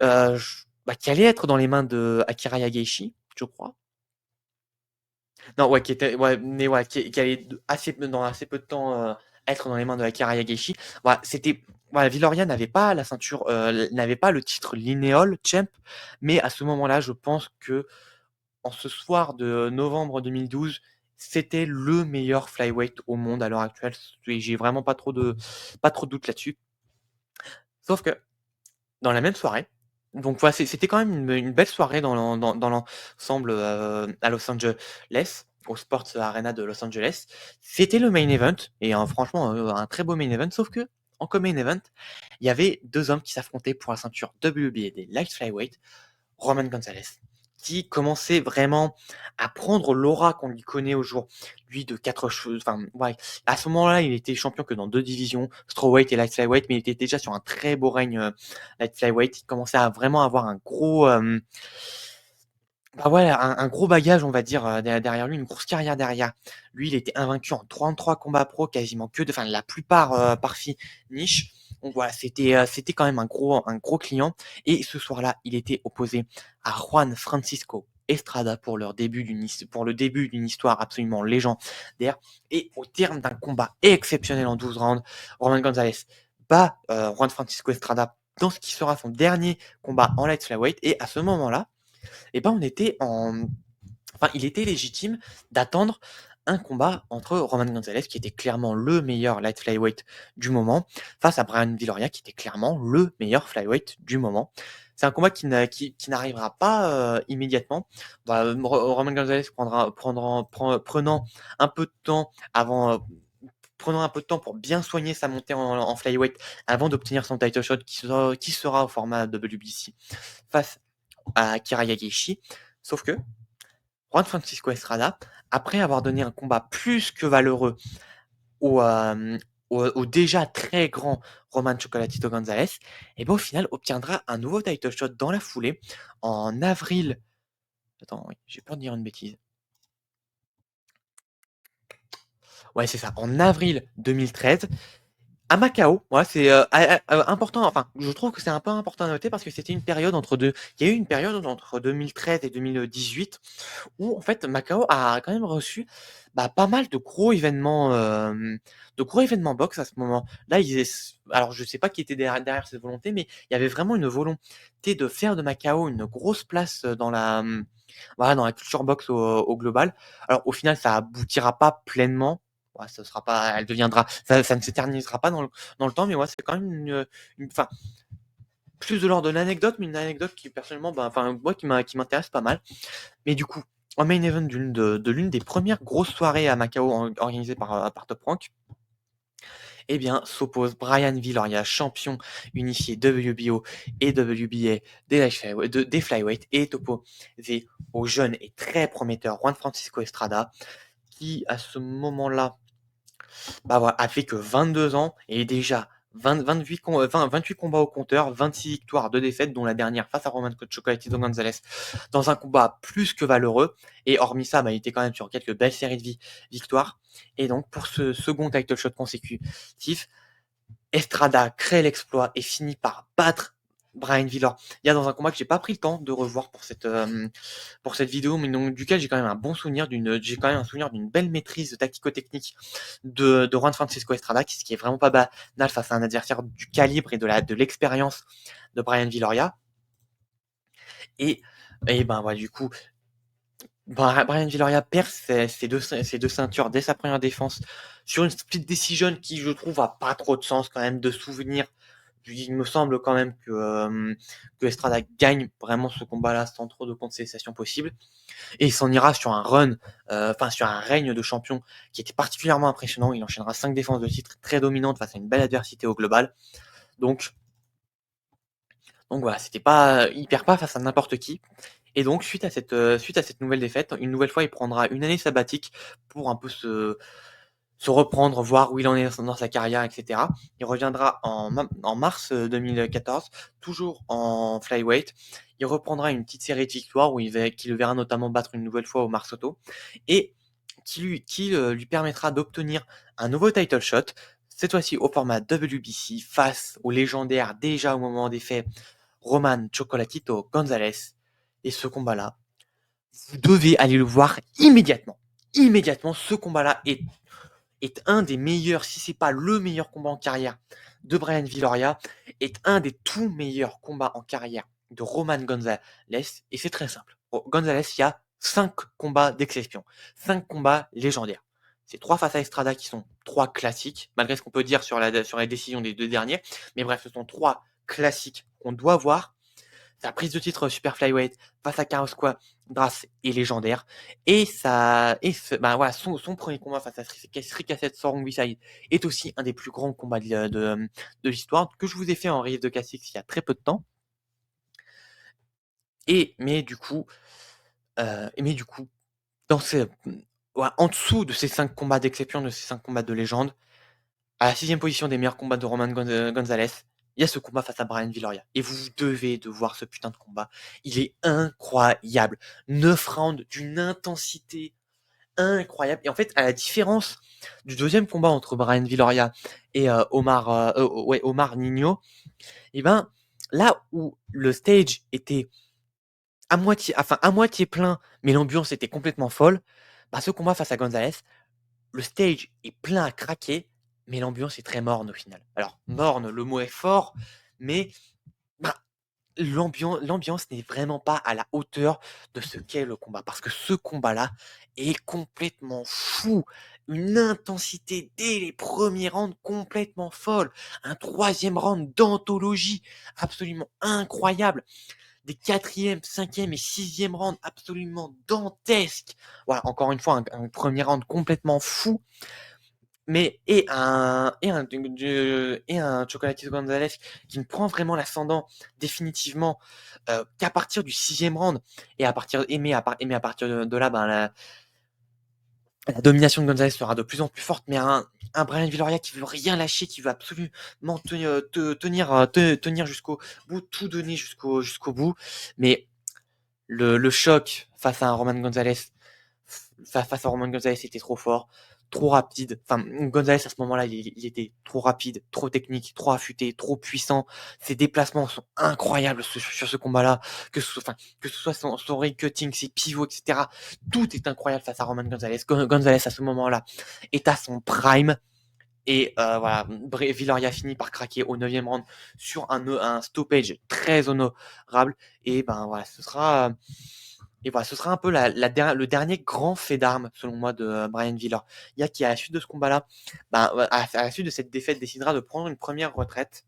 qui allait être dans les mains de Akira Yageishi, je crois. Non, ouais, qui était, ouais, mais ouais, qui allait dans assez peu de temps être dans les mains de Akira Yageishi. Voilà, c'était voilà, Viloria n'avait pas la ceinture, n'avait pas le titre Lineal Champ, mais à ce moment-là, je pense que en ce soir de novembre 2012, c'était le meilleur flyweight au monde à l'heure actuelle. J'ai vraiment pas trop de doute là-dessus. Sauf que dans la même soirée, donc voilà, c'était quand même une belle soirée dans l'ensemble, à Los Angeles, au Sports Arena de Los Angeles. C'était le main event et franchement, un très beau main event, sauf que en co-main event, il y avait 2 hommes qui s'affrontaient pour la ceinture WBA des light flyweight. Roman Gonzalez, qui commençait vraiment à prendre l'aura qu'on lui connaît aujourd'hui de 4 cheveux. Enfin, ouais, à ce moment-là, il était champion que dans 2 divisions, strawweight et light flyweight, mais il était déjà sur un très beau règne light flyweight. Il commençait à vraiment avoir un gros, bah ouais, un gros bagage, on va dire, derrière lui, une grosse carrière derrière. Lui, il était invaincu en 33 combats pro, quasiment que de, enfin, la plupart par finish. Donc voilà, c'était quand même un gros client. Et ce soir-là, il était opposé à Juan Francisco Estrada pour le début d'une histoire absolument légendaire. Et au terme d'un combat exceptionnel en 12 rounds, Roman Gonzalez bat Juan Francisco Estrada dans ce qui sera son dernier combat en light flyweight. Et à ce moment-là, et ben on était en, enfin il était légitime d'attendre un combat entre Roman Gonzalez, qui était clairement le meilleur light flyweight du moment, face à Brian Viloria, qui était clairement le meilleur flyweight du moment. C'est un combat qui n'arrivera pas immédiatement. Bah, Roman Gonzalez prenant un peu de temps avant, prenant un peu de temps pour bien soigner sa montée en flyweight avant d'obtenir son title shot qui sera au format WBC face à Akira Yageshi. Sauf que Juan Francisco Estrada, après avoir donné un combat plus que valeureux au, au déjà très grand Roman Chocolatito Gonzalez, et ben au final obtiendra un nouveau title shot dans la foulée en avril. Attends, oui, j'ai peur de dire une bêtise. Ouais, c'est ça, en avril 2013. À Macao, ouais, c'est important. Enfin, je trouve que c'est un peu important à noter parce que c'était une période entre deux. Il y a eu une période entre 2013 et 2018 où en fait Macao a quand même reçu pas mal de gros événements box à ce moment. Là, alors je sais pas qui était derrière cette volonté, mais il y avait vraiment une volonté de faire de Macao une grosse place dans voilà, dans la culture box au global. Alors au final, ça aboutira pas pleinement. Ouais, ça sera pas, elle deviendra, ça ne s'éternisera pas dans le temps, mais ouais, c'est quand même enfin, plus de l'ordre de l'anecdote, mais une anecdote qui personnellement, enfin, moi qui m'intéresse pas mal. Mais du coup, en main event de l'une des premières grosses soirées à Macao organisées par Top Rank, eh bien, s'oppose Brian Viloria, champion unifié WBO et WBA des flyweight, et est opposé au jeune et très prometteur Juan Francisco Estrada, qui à ce moment-là voilà, a fait que 22 ans et déjà 28 combats au compteur, 26 victoires, 2 défaites, dont la dernière face à Roman Chocolatito Gonzalez dans un combat plus que valeureux. Et hormis ça, il était quand même sur quelques belles séries de victoires. Et donc, pour ce second title shot consécutif, Estrada crée l'exploit et finit par battre Brian Villor. Il y a dans un combat que j'ai pas pris le temps de revoir pour cette vidéo, mais donc duquel j'ai quand même un bon souvenir j'ai quand même un souvenir d'une belle maîtrise tactico-technique de Juan Francisco Estrada, qui est vraiment pas banal face à un adversaire du calibre et de l'expérience de Brian Viloria. Et voilà, du coup, Brian Viloria perd ses deux ceintures dès sa première défense sur une split decision qui, je trouve, a pas trop de sens quand même de souvenir. Il me semble quand même que Estrada gagne vraiment ce combat-là sans trop de contestation possible. Et il s'en ira sur un run, sur un règne de champion qui était particulièrement impressionnant. Il enchaînera 5 défenses de titre très dominantes face à une belle adversité au global. Donc voilà, il perd pas face à n'importe qui. Et donc, suite à cette nouvelle défaite, une nouvelle fois, il prendra une année sabbatique pour un peu se reprendre, voir où il en est dans sa carrière, etc. Il reviendra en mars 2014, toujours en flyweight. Il reprendra une petite série de victoires qui le verra notamment battre une nouvelle fois au Marsotto et qui lui permettra d'obtenir un nouveau title shot, cette fois-ci au format WBC face au légendaire, déjà au moment des faits, Roman Chocolatito Gonzalez. Et ce combat-là, vous devez aller le voir immédiatement. Immédiatement, ce combat-là est un des meilleurs, si c'est pas le meilleur combat en carrière de Brian Viloria est un des tout meilleurs combats en carrière de Roman Gonzalez. Et c'est très simple. Pour Gonzalez, il y a 5 combats d'exception, 5 combats légendaires. C'est 3 face à Estrada qui sont 3 classiques, malgré ce qu'on peut dire sur la décision des 2 derniers. Mais bref, ce sont 3 classiques qu'on doit voir. Sa prise de titre Super Flyweight face à Carlos Quadras est légendaire. Et voilà, son premier combat face à Sri Kasset Sorongvisai est aussi un des plus grands combats de l'histoire, que je vous ai fait en Rive de Cassix il y a très peu de temps. Mais du coup, en dessous de ces 5 combats d'exception, de ces 5 combats de légende, à la 6ème position des meilleurs combats de Roman Gonzalez, il y a ce combat face à Brian Viloria. Et vous devez de voir ce putain de combat. Il est incroyable. 9 rounds d'une intensité incroyable. Et en fait, à la différence du deuxième combat entre Brian Viloria et Omar Nino, et ben là où le stage était à moitié plein, mais l'ambiance était complètement folle, bah ce combat face à Gonzalez, le stage est plein à craquer, mais l'ambiance est très morne au final. Alors, morne, le mot est fort, mais bah, l'ambiance n'est vraiment pas à la hauteur de ce qu'est le combat. Parce que ce combat-là est complètement fou. Une intensité dès les premiers rounds complètement folle. Un troisième round d'anthologie absolument incroyable. Des quatrième, cinquième et sixième rounds absolument dantesques. Voilà, encore une fois, un premier round complètement fou. Mais un Chocolatito Gonzalez qui ne prend vraiment l'ascendant définitivement qu'à partir du 6e round et à partir de là, ben, la domination de Gonzalez sera de plus en plus forte, mais un Brian Viloria qui veut rien lâcher, qui veut absolument tenir jusqu'au bout, tout donner jusqu'au bout. Mais le choc face à un Roman Gonzalez, face à Roman Gonzalez, c'était trop fort, trop rapide. Enfin, Gonzalez, à ce moment-là, il était trop rapide, trop technique, trop affûté, trop puissant. Ses déplacements sont incroyables sur ce combat-là. Que ce soit son ring cutting, ses pivots, etc. Tout est incroyable face à Roman Gonzalez. Gonzalez, à ce moment-là, est à son prime. Et voilà, Viloria finit par craquer au 9e round sur un stoppage très honorable. Et ben voilà, ce sera un peu le dernier grand fait d'armes, selon moi, de Brian Viloria. Il y a qui, à la suite de ce combat-là, à la suite de cette défaite, décidera de prendre une première retraite.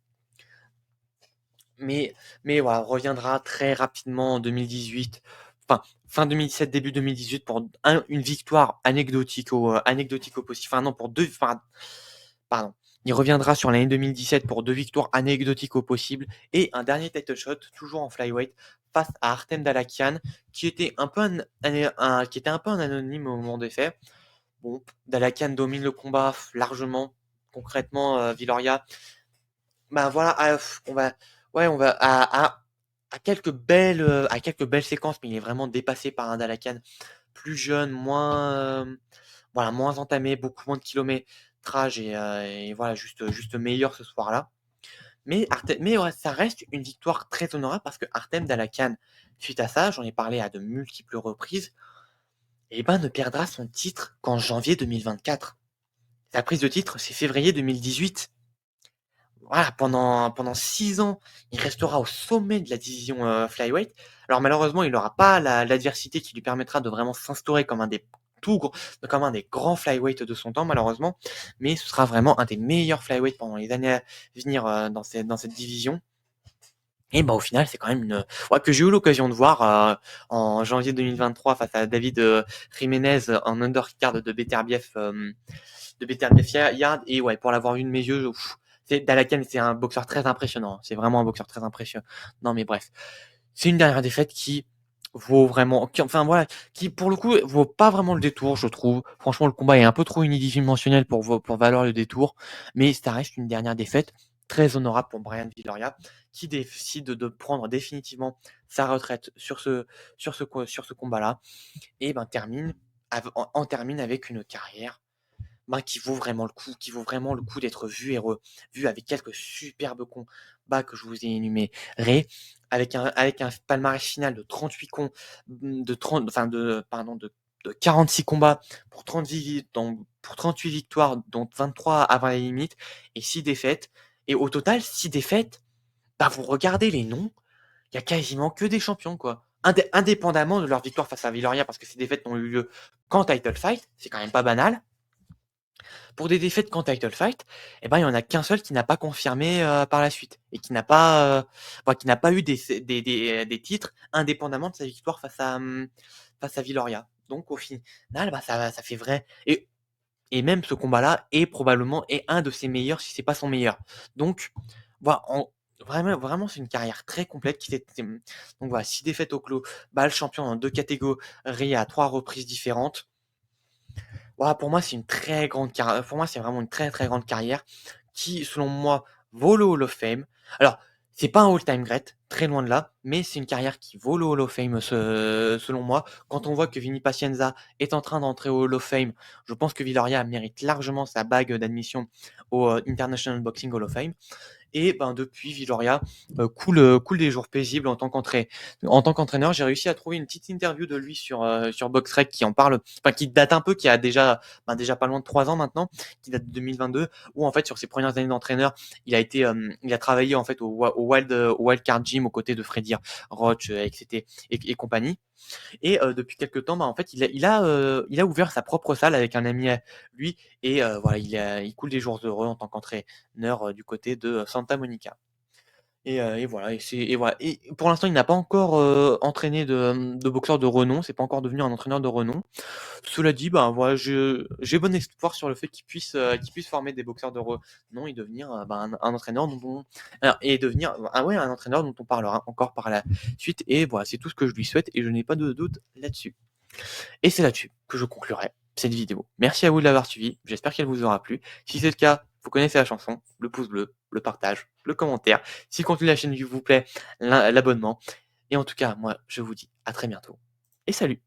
Mais voilà, reviendra très rapidement en 2018. Enfin, fin 2017, début 2018, pour une victoire anecdotique au possible. Enfin, non, pour deux. Pardon. Il reviendra sur l'année 2017 pour 2 victoires anecdotiques au possible et un dernier title shot, toujours en flyweight, face à Artem Dalakian, qui était un peu un anonyme au moment des faits. Bon, Dalakian domine le combat largement. Concrètement, Viloria, ben voilà, on va à quelques belles séquences, mais il est vraiment dépassé par un Dalakian plus jeune, moins entamé, beaucoup moins de kilométrage et voilà, juste meilleur ce soir-là. Mais ouais, ça reste une victoire très honorable parce que Artem Dalakian, suite à ça, j'en ai parlé à de multiples reprises, et ben ne perdra son titre qu'en janvier 2024. Sa prise de titre, c'est février 2018. Voilà, pendant 6 ans, il restera au sommet de la division flyweight. Alors malheureusement, il n'aura pas l'adversité qui lui permettra de vraiment s'instaurer comme un des grands flyweight de son temps, malheureusement. Mais ce sera vraiment un des meilleurs flyweight pendant les années à venir dans cette division. Et bah au final, c'est quand même que j'ai eu l'occasion de voir en janvier 2023 face à David Jiménez en undercard de Beterbiev Yard. Et ouais, pour l'avoir vu de mes yeux, Dalakian, c'est un boxeur très impressionnant. C'est vraiment un boxeur très impressionnant. Non, mais bref. C'est une dernière défaite qui vaut vraiment, qui pour le coup vaut pas vraiment le détour, je trouve. Franchement, le combat est un peu trop unidimensionnel pour valoir le détour, mais ça reste une dernière défaite très honorable pour Brian Viloria, qui décide de prendre définitivement sa retraite sur ce combat-là, et termine avec une carrière qui vaut vraiment le coup d'être vu et revu avec quelques superbes combats que je vous ai énumérés, avec un palmarès final de 38 de 30, enfin de 46 combats pour 38 victoires, dont 23 avant la limite et 6 défaites. Et au total, 6 défaites, bah, vous regardez les noms, il y a quasiment que des champions, quoi. Indépendamment de leur victoire face à Villarreal, parce que ces défaites n'ont eu lieu qu'en title fight, c'est quand même pas banal. Pour des défaites qu'en title fight, eh ben, il y en a qu'un seul qui n'a pas confirmé, par la suite et qui n'a pas eu des titres indépendamment de sa victoire face à Villarreal. Donc au final, bah, ça fait vrai et même ce combat-là est un de ses meilleurs, si c'est pas son meilleur. Donc voilà, vraiment, c'est une carrière très complète qui s'est donc voilà, 6 défaites au global, champion dans 2 catégories à 3 reprises différentes. Voilà, pour moi, c'est une très grande carrière. Pour moi, c'est vraiment une très, très grande carrière qui, selon moi, vaut le Hall of Fame. Alors, c'est pas un all-time great, très loin de là, mais c'est une carrière qui vaut le Hall of Fame, selon moi. Quand on voit que Vinny Pacienza est en train d'entrer au Hall of Fame, je pense que Villarreal mérite largement sa bague d'admission au International Boxing Hall of Fame. Et ben, depuis Villoria, coule des jours paisibles en tant qu'entraîneur. J'ai réussi à trouver une petite interview de lui sur BoxRec qui en parle, enfin qui date un peu, qui a déjà pas loin de 3 ans maintenant, qui date de 2022, où en fait sur ses premières années d'entraîneur, il a travaillé en fait au Wild Card Gym aux côtés de Freddy Roach, etc. et compagnie. Et depuis quelques temps, bah, en fait, il a ouvert sa propre salle avec un ami à lui et voilà, il coule des jours heureux en tant qu'entraîneur, du côté de Santa Monica. Et voilà et pour l'instant, il n'a pas encore, entraîné de boxeurs de renom, c'est pas encore devenu un entraîneur de renom. Cela dit, ben, voilà, j'ai bon espoir sur le fait qu'il puisse former des boxeurs de renom et devenir, un entraîneur dont on et devenir ouais, un entraîneur dont on parlera encore par la suite et voilà, c'est tout ce que je lui souhaite et je n'ai pas de doute là-dessus. Et c'est là-dessus que je conclurai cette vidéo. Merci à vous de l'avoir suivi, j'espère qu'elle vous aura plu. Si c'est le cas, vous connaissez la chanson, le pouce bleu, le partage, le commentaire. Si le contenu de la chaîne vous plaît, l'abonnement. Et en tout cas, moi, je vous dis à très bientôt et salut!